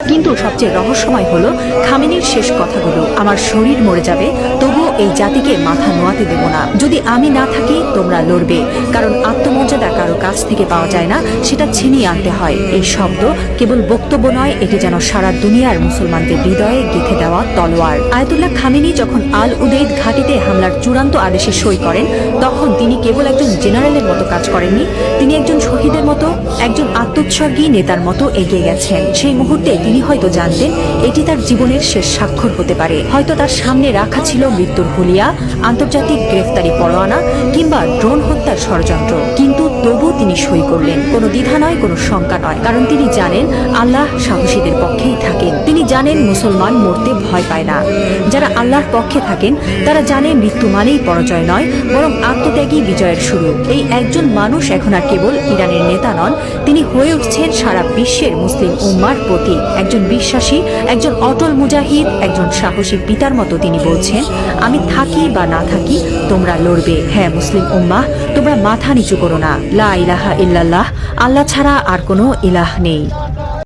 কিন্তু সবচেয়ে রহস্যময় হলো খামেনির শেষ কথাগুলো, আমার শরীর মরে যাবে তবুও এই জাতিকে মাথা নোয়াতে দেব না। যদি আমি না থাকি তোমরা লড়বে, কারণ আত্মমর্যাদা কারো কাছ থেকে পাওয়া যায় না, সেটা ছিনিয়ে আনতে হয়। এই শব্দ কেবল বক্তব্য নয়, এটি যেন সারা দুনিয়ার মুসলমানদের হৃদয়ে গেঁথে দেওয়া তলোয়ার। আয়াতুল্লাহ খামেনি যখন আল উদেইদ ঘাঁটিতে হামলার চূড়ান্ত আদেশে সই করেন, তখন তিনি কেবল একজন জেনারেলের মতো কাজ করেননি, তিনি একজন শহীদের মতো, একজন আত্মোৎসর্গী নেতার মতো এগিয়ে গেছেন। সেই মুহূর্তে তিনি হয়তো জানতেন এটি তার জীবনের শেষ স্বাক্ষর হতে পারে। হয়তো তার সামনে রাখা ছিল মৃত্যুর হুলিয়া, আন্তর্জাতিক গ্রেফতারি পরোয়ানা কিংবা ড্রোন হত্যার ষড়যন্ত্র, কিন্তু তবু তিনি সই করলেন। কোনো দ্বিধা নয়, কোনো শঙ্কা নয়, কারণ তিনি জানেন আল্লাহ সাহসীদের পক্ষেই থাকেন। তিনি জানেন মুসলমান মরতে ভয় পায় না। যারা আল্লাহর পক্ষে থাকেন তারা জানে মৃত্যু মানেই পরাজয় নয়, বরং আত্মত্যাগী বিজয়ের শুরু। এই একজন মানুষ এখন আর কেবল ইরানের নেতা নন, তিনি হয়ে উঠছেন সারা বিশ্বের মুসলিম উম্মার প্রতীক। একজন বিশ্বাসী, একজন অটল মুজাহিদ, একজন সাহসী পিতার মতো তিনি বলছেন, আমি থাকি বা না থাকি তোমরা লড়বে। হ্যাঁ মুসলিম উম্মাহ, তোমরা মাথা নিচু করো না। লা ইলাহা ইল্লাল্লাহ, আল্লাহ ছাড়া আর কোনো ইলাহ নেই।